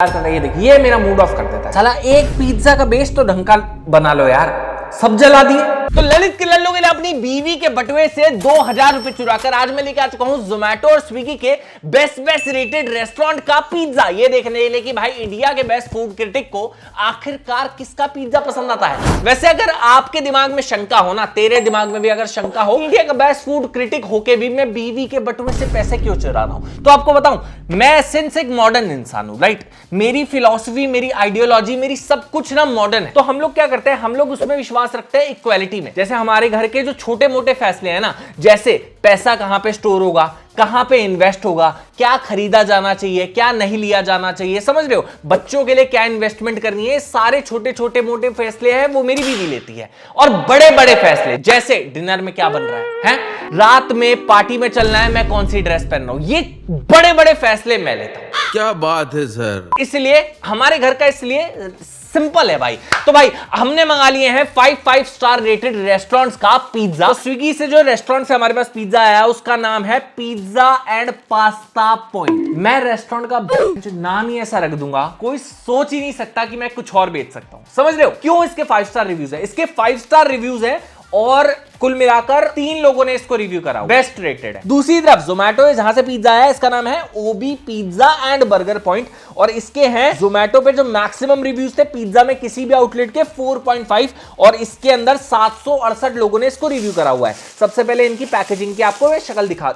ये देखिए, ये मेरा मूड ऑफ कर देता है। साला एक पिज्जा का बेस तो ढंग का बना लो यार, सब जला दिए। तो ललित के लल्लू के लिए अपनी बीवी के बटुए से 2000 रुपए चुराकर आज मैं लेके आ चुका हूं जोमेटो और स्विगी के बेस्ट रेटेड रेस्टोरेंट का पिज्जा। ये देखने के लिए कि भाई इंडिया के बेस्ट फूड क्रिटिक को आखिरकार किसका पिज्जा पसंद आता है। वैसे अगर आपके दिमाग में शंका हो ना, तेरे दिमाग में भी अगर शंका हो, इंडिया का बेस्ट फूड क्रिटिक होके भी मैं बीवी के बटुए से पैसे क्यों चुरा रहा हूं, तो आपको बताऊं, मैं सिंस एक मॉडर्न इंसान हूं, राइट। मेरी फिलॉसफी, मेरी आइडियोलॉजी, मेरी सब कुछ ना मॉडर्न है। तो हम लोग क्या करते हैं, हम लोग उसमें विश्वास रखते हैं इक्वालिटी में। जैसे हमारे घर के जो छोटे मोटे फैसले हैं ना, जैसे पैसा कहां पे स्टोर होगा, कहां पे इन्वेस्ट होगा, क्या खरीदा जाना चाहिए, क्या नहीं लिया जाना चाहिए, समझ रहे हो, बच्चों के लिए क्या इन्वेस्टमेंट करनी है, सारे छोटे छोटे मोटे फैसले हैं वो मेरी बीवी लेती है। और बड़े बड़े फैसले, जैसे डिनर में क्या बन रहा है, रात में पार्टी में चलना है, मैं कौन सी ड्रेस पहन रहा हूं, ये बड़े बड़े फैसले मैं लेता हूं। क्या बात है सर। इसलिए हमारे घर का इसलिए सिंपल है भाई। तो भाई हमने मंगा लिए हैं 5 स्टार रेटेड रेस्टोरेंट्स का पिज्जा। तो स्विगी से जो रेस्टोरेंट से हमारे पास पिज्जा आया उसका नाम है पिज्जा एंड पास्ता पॉइंट। मैं रेस्टोरेंट का नाम ही ऐसा रख दूंगा, कोई सोच ही नहीं सकता कि मैं कुछ और बेच सकता हूं। समझ रहे हो क्यों इसके 5 स्टार रिव्यूज है? इसके 5 स्टार रिव्यूज है और कुल मिलाकर 3 लोगों ने इसको रिव्यू करा, बेस्ट रेटेड है। दूसरी तरफ जोमेटो जहां से पिज्जा आया, इसका नाम है ओबी पिज्जा एंड बर्गर पॉइंट, और इसके हैं जोमेटो पे जो मैक्सिमम रिव्यूज थे पिज्जा में किसी भी आउटलेट के 4.5, और इसके अंदर 768 लोगों ने इसको रिव्यू करा हुआ है। सबसे पहले इनकी पैकेजिंग की आपको मैं शक्ल दिखा,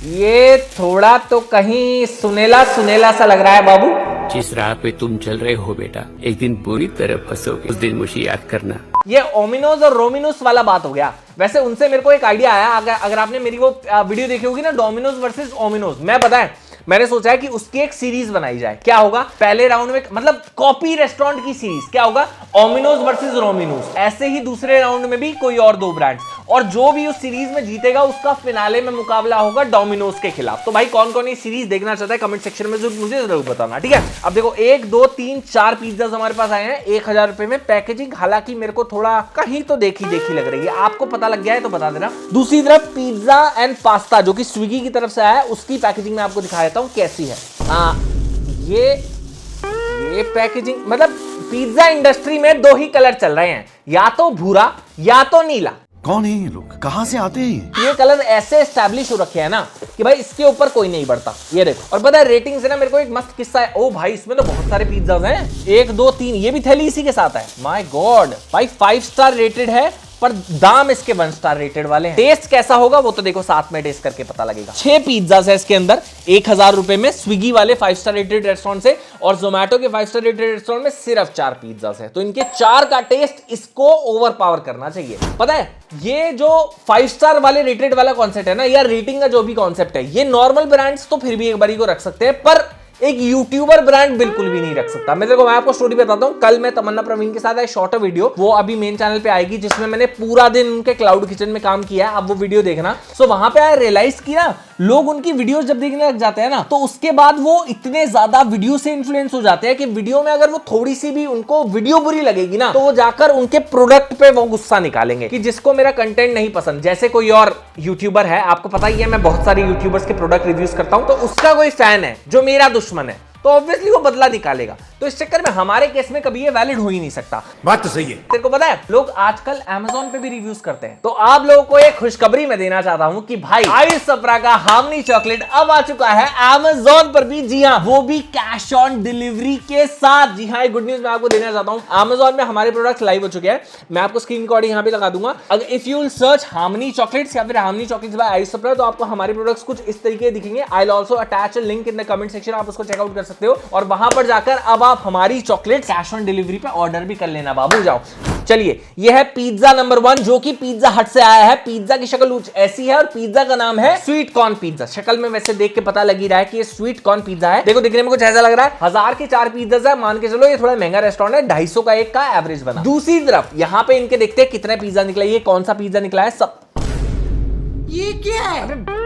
ये थोड़ा तो कहीं सुनेला सुनेला सा लग रहा है बाबू। जिस राह पे तुम चल रहे हो बेटा, एक दिन पूरी तरह फंसोगे, उस दिन मुझे याद करना। ये ओमिनोज और रोमिनोस वाला बात हो गया। वैसे उनसे मेरे को एक आइडिया आया, अगर आपने मेरी वो वीडियो देखी होगी ना, डोमिनोज वर्सेस ओमिनोज, मैं बताएं मैंने सोचा है कि उसकी एक सीरीज बनाई जाए। क्या होगा, पहले राउंड में मतलब कॉपी रेस्टोरेंट की सीरीज, क्या होगा, ओमिनोज वर्सेस रोमिनोज। ऐसे ही दूसरे राउंड में भी कोई और 2 ब्रांड्स, और जो भी उस सीरीज में जीतेगा उसका फिनाले में मुकाबला होगा डोमिनोज के खिलाफ। तो भाई कौन कौन ये सीरीज देखना चाहता है कमेंट सेक्शन में मुझे जरूर बताना, ठीक है। अब देखो 1 2 3 4 पिज्जा हमारे पास आए हैं 1000 रुपए में। पैकेजिंग हालांकि मेरे को थोड़ा कहीं तो देखी लग रही है, आपको पता लग गया है तो बता देना। दूसरी तरफ पिज्जा एंड पास्ता जो कि स्विगी की तरफ से आया है, उसकी पैकेजिंग में आपको दिखा देता हूं कैसी है। ये पैकेजिंग, मतलब पिज्जा इंडस्ट्री में 2 ही कलर चल रहे हैं, या तो भूरा या तो नीला। कौन है ये लोग, कहां से आते हैं? ये कलर ऐसे एस्टैब्लिश हो रखे हैं ना कि भाई इसके ऊपर कोई नहीं बढ़ता। ये देखो, और पता है रेटिंग से ना मेरे को एक मस्त किस्सा है। ओ भाई इसमें तो बहुत सारे पिज्जाज हैं, 1 2 3, ये भी थैली इसी के साथ है। माय गॉड भाई 5 स्टार रेटेड है, पर दाम इसके 1 स्टार रेटेड वाले हैं। टेस्ट कैसा होगा वो तो देखो साथ में टेस्ट करके पता लगेगा। 6 पिज्जास है इसके अंदर 1000 रुपए में, स्विगी वाले 5 स्टार रेटेड रेस्टोरेंट से, और जोमेटो के 5 स्टार रेटेड रेस्टोरेंट में सिर्फ 4 पिज्जास है। तो इनके 4 का टेस्ट इसको ओवर पावर करना चाहिए। पता है ये जो 5 स्टार वाले रेटेड वाला कॉन्सेप्ट है ना, या रेटिंग का जो भी कॉन्सेप्ट है, ये नॉर्मल ब्रांड्स तो फिर भी एक बारी को रख सकते हैं, पर एक यूट्यूबर ब्रांड बिल्कुल भी नहीं रख सकता। मैं आपको स्टोरी बताता हूं, कल मैं तमन्ना प्रवीण के साथ एक शॉर्ट वीडियो, वो अभी मेन चैनल पे आएगी, जिसमें मैंने पूरा दिन उनके क्लाउड किचन में काम किया है। आप वो वीडियो देखना। सो वहां पे आई रियलाइज किया, लोग उनकी वीडियोस जब देखने लग जाते हैं ना, तो उसके बाद वो इतने ज्यादा वीडियो से इन्फ्लुएंस हो जाते हैं कि वीडियो में अगर वो थोड़ी सी भी उनको वीडियो बुरी लगेगी ना, तो वो जाकर उनके प्रोडक्ट पे वो गुस्सा निकालेंगे कि जिसको मेरा कंटेंट नहीं पसंद। जैसे कोई और यूट्यूबर है, आपको पता ही है मैं बहुत सारे यूट्यूबर्स के प्रोडक्ट रिव्यूज करता हूं, तो उसका कोई फैन है जो मेरा दुश्मन है, तो ऑब्वियसली वो बदला निकालेगा। तो इस चक्कर में हमारे केस में कभी ये वैलिड हो ही नहीं सकता। बात तो सही है। तेरे को पता है लोग आजकल Amazon पे भी रिव्यूज करते हैं। तो आप लोगों को एक खुशखबरी मैं देना चाहता हूं कि भाई आयुष सप्रा का हार्मनी चॉकलेट अब आ चुका है Amazon पर भी। जी हां, वो भी कैश ऑन डिलीवरी के साथ। जी हां, एक गुड न्यूज मैं आपको देना चाहता हूं। Amazon में हमारे प्रोडक्ट्स लाइव हो चुके हैं। मैं आपको स्क्रीन रिकॉर्ड यहां पे लगा दूंगा। अगर if you will search harmony chocolates या फिर harmony chocolates by Ayush Sapra, तो आपको हमारे प्रोडक्ट्स कुछ इस तरीके दिखेंगे। I will also attach a link in the comment section, आप उसको चेकआउट कर सकते हो, और वहां पर जाकर अब आप हमारी चॉकलेट कैश ऑन डिलीवरी पे ऑर्डर भी कर लेना बाबू। जाओ, चलिए यह है पिज्जा नंबर 1 जो कि पिज्जा हट से आया है। पिज्जा की शक्ल कुछ ऐसी है और पिज्जा का नाम है स्वीट कॉर्न पिज्जा। शक्ल में वैसे देख के पता लग ही रहा है कि ये स्वीट कॉर्न पिज्जा है। देखो दिखने में कुछ ऐसा लग रहा है। 1000 के 4 पिज्जा है, मान के चलो ये थोड़ा महंगा रेस्टोरेंट है, 250 का एक का एवरेज बना। दूसरी तरफ यहां पे इनके देखते हैं कितने पिज्जा निकला। ये कौन सा पिज्जा निकला है, सब ये क्या है?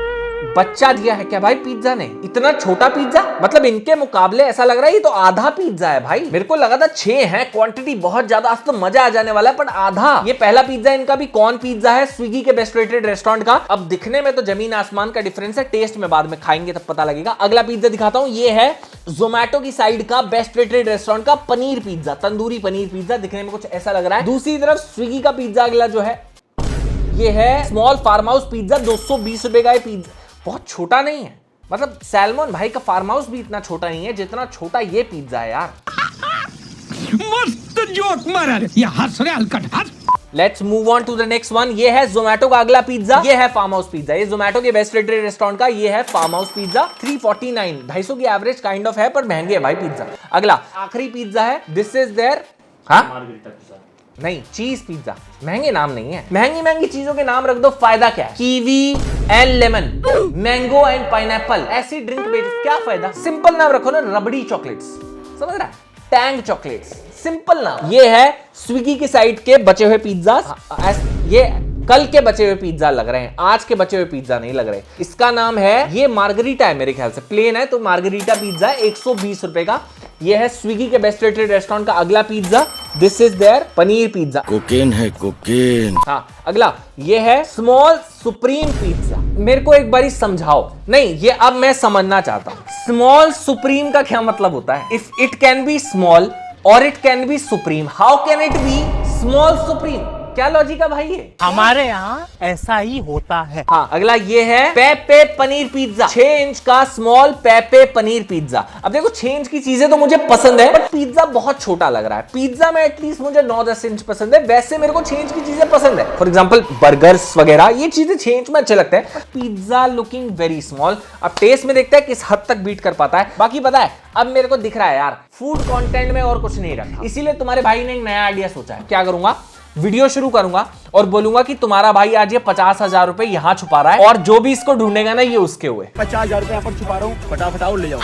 बच्चा दिया है क्या भाई पिज्जा ने? इतना छोटा पिज्जा, मतलब इनके मुकाबले ऐसा लग रहा है ये तो आधा पिज्जा है भाई। मेरे को लगा था 6 है, क्वांटिटी बहुत ज्यादा, आज तो मजा आ जाने वाला है, पर आधा। ये पहला पिज्जा इनका भी कॉर्न पिज्जा है, स्विगी के बेस्ट रेटेड रेस्टोरेंट का। अब दिखने में तो जमीन आसमान का डिफरेंस है, टेस्ट में बाद में खाएंगे तब पता लगेगा। अगला पिज्जा दिखाता हूं, ये है जोमैटो की साइड का बेस्ट रेटेड रेस्टोरेंट का पनीर पिज्जा, तंदूरी पनीर पिज्जा। दिखने में कुछ ऐसा लग रहा है। दूसरी तरफ स्विगी का पिज्जा अगला जो है, ये है स्मॉल फार्म हाउस पिज्जा, 220 रुपए का ये पिज्जा। बहुत छोटा नहीं है, मतलब सैल्मन भाई का फार्म हाउस भी इतना छोटा नहीं है जितना छोटा ये पिज्जा है यार। मस्त जोक मारा रे, ये हंस रहे हलकट हंस। Let's move on to the next one. ये है जोमैटो का अगला पिज्जा, ये है फार्म हाउस पिज्जा। ये जोमैटो के बेस्ट रेटेड रेस्टोरेंट का ये है फार्म हाउस पिज्जा, 349, 250 की एवरेज काइंड ऑफ है, पर महंगे है भाई पिज्जा। अगला आखिरी पिज्जा है, दिस इज देयर, हाँ नहीं, चीज पिज्जा। महंगे नाम नहीं है, महंगी चीजों के नाम रख दो, फायदा क्या है? Kiwi and lemon, mango and pineapple, ऐसी ड्रिंक बेच, क्या फायदा? सिंपल नाम रखो ना, रबड़ी चॉकलेट्स, समझ रहा है? टैंग चॉकलेट्स, सिंपल नाम। ये है स्विगी की साइड के बचे हुए पिज्जा, ये कल के बचे हुए पिज्जा लग रहे हैं, आज के बचे हुए पिज्जा नहीं लग रहे। इसका नाम है, ये मार्गरीटा है मेरे ख्याल से, प्लेन है तो मार्गरीटा पिज्जा, 120 रुपए का। ये है स्विगी के बेस्ट रेटेड रेस्टोरेंट का अगला pizza, this is their paneer pizza. Cocaine है कोकेन। हाँ, अगला ये है स्मॉल सुप्रीम पिज्जा। मेरे को एक बारी समझाओ, नहीं ये अब मैं समझना चाहता हूँ, स्मॉल सुप्रीम का क्या मतलब होता है? If it can be small और it can be supreme, how can it be small supreme? क्या लॉजिक है भाई ये? हमारे यहाँ ऐसा ही होता है। हाँ, अगला ये है पेपे पनीर पिज्जा, 6 इंच का स्मॉल पेपे पनीर पिज्जा। अब देखो 6 इंच की चीजें तो मुझे पसंद है, बट पिज्जा बहुत छोटा लग रहा है। पिज्जा में एटलीस्ट मुझे 9-10 इंच पसंद है, वैसे मेरे को 6 इंच की चीजें पसंद है। फॉर एग्जाम्पल बर्गर्स वगैरह, ये चीजें 6 इंच में अच्छे लगते हैं, पिज्जा लुकिंग वेरी स्मॉल। अब टेस्ट में देखते हैं किस हद तक बीट कर पाता है। बाकी पता है, अब मेरे को दिख रहा है यार, फूड कंटेंट में और कुछ नहीं रखा, इसीलिए तुम्हारे भाई ने एक नया आइडिया सोचा है। क्या करूंगा, वीडियो शुरू करूंगा और बोलूंगा कि तुम्हारा भाई आज ये 50,000 रुपए यहां छुपा रहा है, और जो भी इसको ढूंढेगा ना ये उसके हुए। 50,000 रुपए यहाँ पर छुपा रहा हूँ, फटाफट आओ ले जाओ।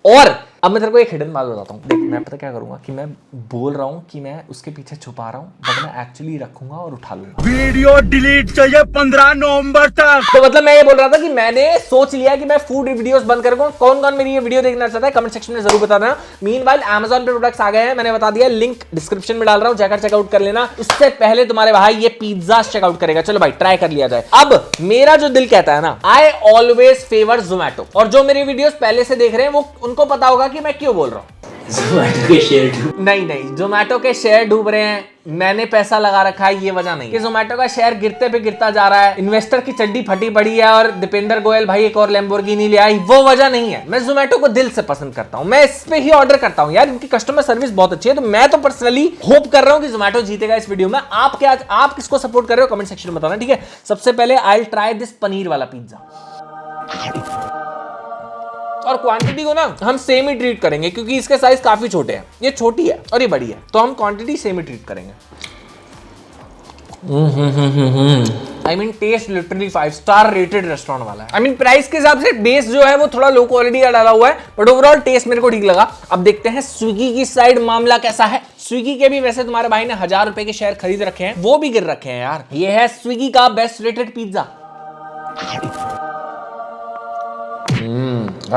और अब मैं तेरे को एक हिडन बात बताता हूँ, देख मैं पता क्या करूंगा कि मैं बोल रहा हूँ कि मैं उसके पीछे छुपा रहा हूँ, बट मैं एक्चुअली रखूंगा और उठा लूंगा। वीडियो डिलीट चाहिए 15 नवंबर तक। तो मतलब मैं ये बोल रहा था कि मैंने सोच लिया कि मैं फूड वीडियोस बंद करूंगा। कौन कौन मेरी ये वीडियो देखना चाहता है कमेंट सेक्शन में जरूर बता देना। मीनवाइल Amazon पे प्रोडक्ट्स आ गए हैं, मैंने बता दिया, लिंक डिस्क्रिप्शन में डाल रहा हूँ, जाकर चेकआउट कर लेना। उससे पहले तुम्हारे भाई ये पिज्जा चेकआउट करेगा। चलो भाई ट्राई कर लिया जाए। अब मेरा जो दिल कहता है ना, आई ऑलवेज फेवर जोमैटो, और जो मेरी वीडियोस पहले से देख रहे हैं वो उनको पता होगा कि मैं क्यों बोल रहा हूँ। जोमैटो के शेयर नहीं, जोमैटो के शेयर डूब रहे हैं, मैंने पैसा लगा रखा है, ये वजह नहीं कि जोमैटो का शेयर गिरते पे गिरता जा रहा है, इन्वेस्टर की चड्डी फटी पड़ी है और दीपेंद्र गोयल भाई एक और लैम्बोर्गिनी ले आई, वो वजह नहीं है। मैं जोमैटो को दिल से पसंद करता हूं, मैं इस पे ही ऑर्डर करता हूं यार, इनकी कस्टमर सर्विस बहुत अच्छी है। तो मैं तो पर्सनली होप कर रहा हूं कि जोमैटो जीतेगा इस वीडियो में। आप किसको सपोर्ट कर रहे हो कमेंट सेक्शन में बताना, ठीक है। सबसे पहले I will try this paneer वाला पिज्जा, और क्वांटिटी को ना हम सेम ही ट्रीट करेंगे क्योंकि इसके साइज काफी छोटे हैं, ये छोटी है और ये बड़ी है, तो हम क्वांटिटी सेम ही ट्रीट करेंगे। I mean taste literally 5 star rated restaurant वाला है। आई मीन प्राइस के हिसाब से बेस जो है वो थोड़ा लो क्वालिटी का डाला हुआ है, बट ओवरऑल टेस्ट मेरे को ठीक लगा। अब देखते हैं स्विगी की साइड मामला कैसा है। स्विगी के भी वैसे तुम्हारे भाई ने 1000 रुपए के शेयर खरीद रखे हैं, वो भी गिर रखे हैं यार। ये है स्विगी का बेस्ट रेटेड पिज्जा।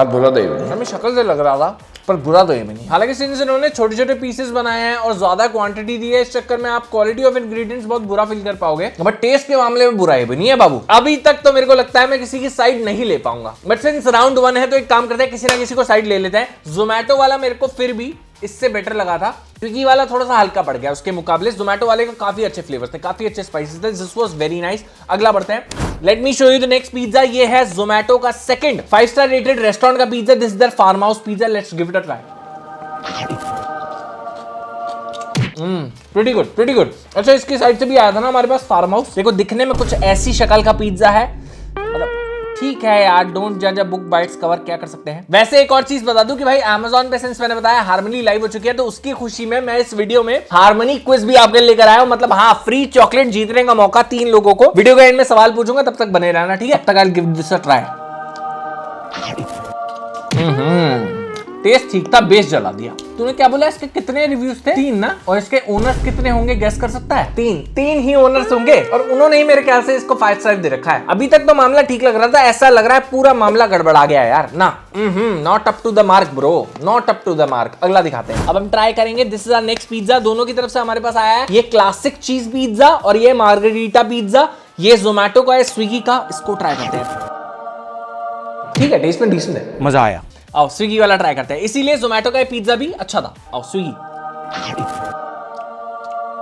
बुरा तो हमें शक्ल से लग रहा था, पर बुरा तो ये नहीं। हालांकि सिंस इन्होंने छोटे छोटे पीसेस बनाए हैं और ज्यादा क्वांटिटी दी है, इस चक्कर में आप क्वालिटी ऑफ इंग्रेडिएंट्स बहुत बुरा फील कर पाओगे, बट टेस्ट के मामले में बुरा भी नहीं है बाबू। अभी तक तो मेरे को लगता है मैं किसी की साइड नहीं ले पाऊंगा, बट सिंस राउंड 1 है तो एक काम करते हैं, किसी ना किसी को साइड ले लेते हैं। जोमैटो वाला मेरे को फिर भी इससे बेटर लगा था, स्विगी वाला थोड़ा सा हल्का पड़ गया उसके मुकाबले। जोमैटो वाले का काफी अच्छे फ्लेवर्स थे, काफी अच्छे स्पाइसेस थे, दिस वाज वेरी नाइस। अगला बढ़ते हैं, let me show you the next pizza. ये है जोमैटो का सेकंड 5 स्टार रेटेड रेस्टोरेंट का pizza, this is their farmhouse pizza. Let's give it a try. Pretty good. अच्छा, इसकी साइड से भी आया था ना हमारे पास फार्म हाउस। देखो दिखने में कुछ ऐसी शक्ल का पिज्जा है, मतलब ठीक है यार, डोंट जज a book by its cover, क्या कर सकते हैं। वैसे एक और चीज बता दूं कि भाई Amazon पे सिंस मैंने बताया हार्मनी लाइव हो चुकी है, तो उसकी खुशी में मैं इस वीडियो में हार्मनी क्विज भी आपके लेकर आया हूं। मतलब हाँ, फ्री चॉकलेट जीतने का मौका 3 लोगों को। वीडियो के एंड में सवाल पूछूंगा, तब तक बने रहना, ठीक है। तब तक I will give this a try. Taste ठीक था, बेस जला दिया। तूने क्या बोला, इसके कितने रिव्यूज थे? 3 ना? और इसके ओनर्स कितने होंगे, गेस कर सकता है? 3 ही ओनर्स होंगे, और उन्होंने ही मेरे ख्याल से इसको 5 स्टार दे रखा है। अभी तक तो मामला ठीक लग रहा था, ऐसा लग रहा है पूरा मामला गड़बड़ा गया है यार ना। Not up to the mark bro, not up to the mark. अगला दिखाते हैं। अब हम ट्राई करेंगे, this is our next pizza. दोनों की तरफ से हमारे पास आया है ये क्लासिक चीज पिज्जा और ये मार्गरीटा पिज्जा। ये जोमेटो का है, स्विगी का। इसको ट्राई करते हैं। ठीक है, टेस्ट में डिसेंट है, मजा आया। आओ स्विगी वाला ट्राई करते हैं। इसीलिए जोमेटो का पिज्जा भी अच्छा था। आओ स्विगी।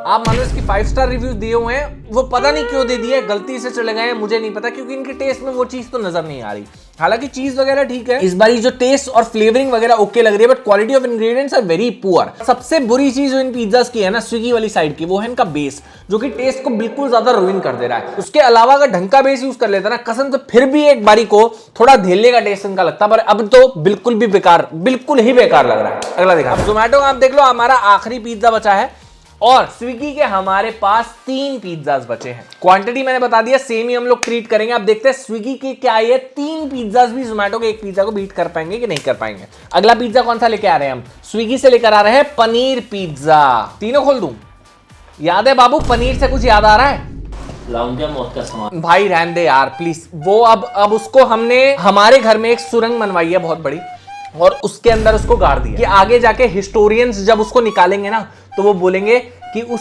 आप मानो इसकी 5 स्टार रिव्यूज दिए हुए हैं, वो पता नहीं क्यों दे दिए, गलती से चले गए, मुझे नहीं पता, क्योंकि इनके टेस्ट में वो चीज तो नजर नहीं आ रही। हालांकि चीज वगैरह ठीक है, इस बारी जो टेस्ट और फ्लेवरिंग वगैरह ओके लग रही है, but quality of ingredients are very poor. सबसे बुरी चीज जो इन पिज्जास की है ना, स्विगी वाली साइड की, वो है इनका बेस, जो कि टेस्ट को बिल्कुल ज्यादा रुइन कर दे रहा है। उसके अलावा अगर ढंग का बेस यूज कर लेता ना, कसम से फिर भी एक बारी को थोड़ा धेले का टेस्ट इनका लगता, पर अब तो बिल्कुल भी बेकार, बिल्कुल ही बेकार लग रहा है। अगला दिखा। अब जोमेटो का आप देख लो, हमारा आखिरी पिज्जा बचा है और स्विगी के हमारे पास 3 पिज्जास बचे हैं। क्वांटिटी मैंने बता दिया, सेम ही हम लोग ट्रीट करेंगे। अब देखते हैं स्विगी के क्या ये 3 पिज्जास भी जोमेटो के एक पिज्जा को बीट कर पाएंगे कि नहीं कर पाएंगे। अगला पिज्जा कौन सा लेके आ रहे हैं हम? स्विगी से लेकर आ रहे हैं पनीर पिज्जा। तीनों खोल दूं? याद है बाबू, पनीर से कुछ याद आ रहा है? लाऊंगा मौत का सामान। भाई रहने दे यार प्लीज। वो अब उसको हमने हमारे घर में एक सुरंग बनवाई है बहुत बड़ी, और उसके अंदर उसको गाड़ दिया कि आगे जाके हिस्टोरियंस जब उसको निकालेंगे ना, तो वो बोलेंगे कि उस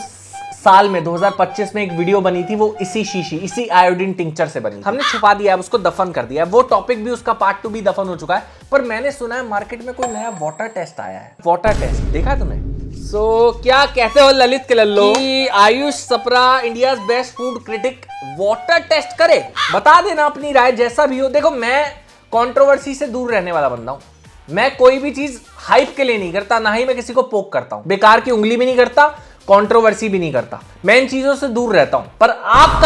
साल में 2025 में एक वीडियो बनी थी, वो इसी शीशी, इसी आयोडीन टिंचर से बनी। हमने छुपा दिया, अब उसको दफन कर दिया। वो टॉपिक भी, उसका पार्ट 2 भी दफन हो चुका है। पर मैंने सुना है मार्केट में कोई नया वाटर टेस्ट आया है। वाटर टेस्ट देखा है तुमने? क्या कहते हो ललित के लल्लो कि Ayush Sapra India's best food critic water taste करे? बता देना अपनी राय, जैसा भी हो। देखो, मैं कंट्रोवर्सी से दूर रहने वाला बंदा हूं। मैं कोई भी चीज हाइप के लिए नहीं करता, ना ही मैं किसी को पोक करता हूं, बेकार की उंगली भी नहीं करता, कंट्रोवर्सी भी नहीं करता। मैं इन चीजों से दूर रहता हूं। पर आप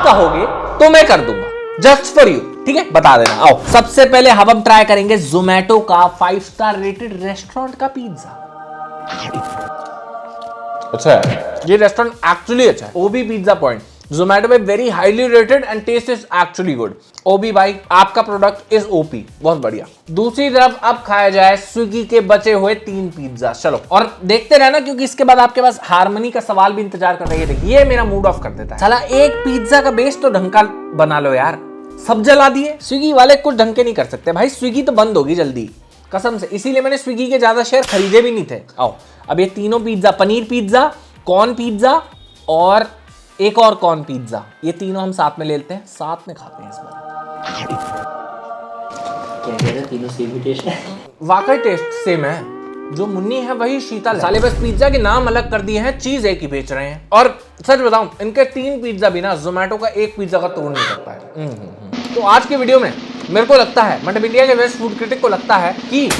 कहोगे तो मैं कर दूंगा, जस्ट फॉर यू। ठीक है, बता देना। आओ, सबसे पहले हम ट्राई करेंगे जोमेटो का 5 स्टार रेटेड रेस्टोरेंट का पिज्जा। अच्छा है ये रेस्टोरेंट, एक्चुअली अच्छा है। ओबी पिज्जा पॉइंट जोमेटो में very highly rated and taste is actually good. ओबी भाई, आपका प्रोडक्ट इज ओपी, बहुत बढ़िया। दूसरी तरफ अब खाया जाए स्विगी के बचे हुए 3 पिज्जा। चलो, और देखते रहना, क्योंकि इसके बाद आपके पास हारमोनी का सवाल भी इंतजार कर रही है। देखिए, ये मेरा मूड ऑफ कर देता है। चला, एक पिज्जा का बेस तो ढंग का बना लो यार, सब जला दिए। स्विगी वाले कुछ ढंग के नहीं कर सकते भाई। स्विगी तो बंद होगी जल्दी, कसम से। इसीलिए मैंने स्विगी के ज्यादा शेयर खरीदे भी नहीं थे। आओ, अब ये तीनों pizza, paneer pizza, corn pizza और एक और कॉर्न पिज्जा, ये तीनों हम साथ में ले लेते हैं, साथ में खाते हैं इस बार। क्या कह रहे, तीनों सेम ही टेस्ट है? वाकई टेस्ट सेम है, जो मुन्नी है वही शीतल है। साले बस पिज्जा के नाम अलग कर दिए हैं, चीज एक ही बेच रहे हैं। और सच बताऊं, इनके 3 पिज्जा भी ना जोमेटो का एक पिज्जा का तोड़ नहीं कर पाए। तो आज के वीडियो में मेरे को लगता है, मतलब इंडिया के बेस्ट फूड क्रिटिक को लगता है कि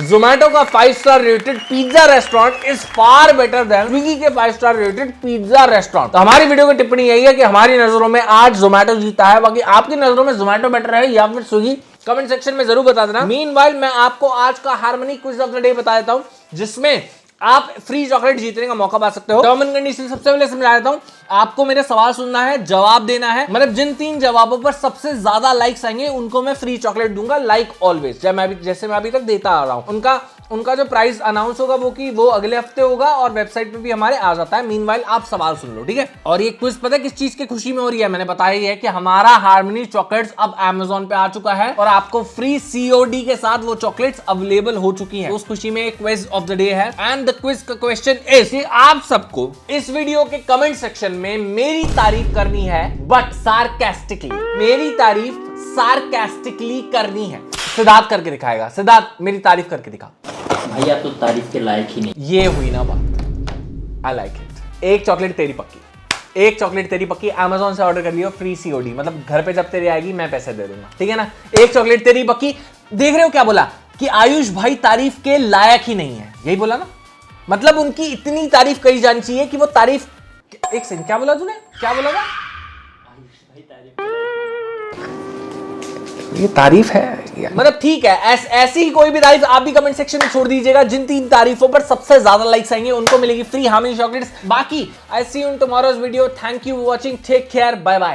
जोमेटो का 5 star rated pizza restaurant is far better than Swiggy के 5 स्टार रेटेड पिज्जा रेस्टोरेंट। तो हमारी वीडियो की टिप्पणी यही है कि हमारी नजरों में आज जोमेटो जीता है। बाकी आपकी नजरों में जोमेटो बेटर है या फिर स्विगी, कमेंट सेक्शन में जरूर बता देना। मीनवाइल मैं आपको आज का harmony quiz of the day बता देता हूं, जिसमें आप फ्री चॉकलेट जीतने का मौका पा सकते हो। टर्म एंड कंडीशन सबसे पहले समझा देता हूं। आपको मेरे सवाल सुनना है, जवाब देना है। मतलब जिन 3 जवाबों पर सबसे ज्यादा लाइक्स आएंगे उनको मैं फ्री चॉकलेट दूंगा, लाइक ऑलवेज, जैसे मैं अभी तक देता आ रहा हूं। उनका जो प्राइस अनाउंस होगा वो अगले हफ्ते होगा, और वेबसाइट पे भी हमारे आ जाता है। मीनवाइल आप सवाल सुन लो, ठीक है। और ये क्विज पता है किस चीज की खुशी में हो रही है? मैंने बताया ही है कि हमारा हार्मनी चॉकलेट्स अब Amazon पे आ चुका है, और आपको फ्री COD के साथ वो चॉकलेट्स अवेलेबल हो चुकी हैं। उस खुशी में एक क्विज ऑफ द डे है, एंड द क्विज का क्वेश्चन इज कि आप सबको इस वीडियो के कमेंट सेक्शन में मेरी तारीफ करनी है, बट सार्कास्टिकली। मेरी तारीफ सार्कास्टिकली करनी है। सिद्धार्थ करके दिखाएगा। सिद्धार्थ, मेरी तारीफ करके दिखा। भाई आप तो तारीफ के लायक ही नहीं। ये हुई ना बात, आई लाइक इट। एक चॉकलेट तेरी पक्की, Amazon से ऑर्डर कर लियो, फ्री COD। मतलब घर पे जब तेरी आएगी मैं पैसे दे दूंगा, ठीक है ना। एक चॉकलेट तेरी पक्की। देख रहे हो क्या बोला कि आयुष भाई तारीफ के लायक ही नहीं है, यही बोला ना। मतलब उनकी इतनी तारीफ कही जानी चाहिए कि वो तारीफ। एक सेकंड, क्या बोला तूने? क्या बोला था? ये तारीफ है, मतलब ठीक है। ऐसी ही कोई भी तारीफ आप भी कमेंट सेक्शन में छोड़ दीजिएगा। जिन 3 तारीफों पर सबसे ज्यादा लाइक्स आएंगे उनको मिलेगी फ्री हार्मनी चॉकलेट्स। बाकी I see you in tomorrow's video. Thank you for watching, take care, bye bye.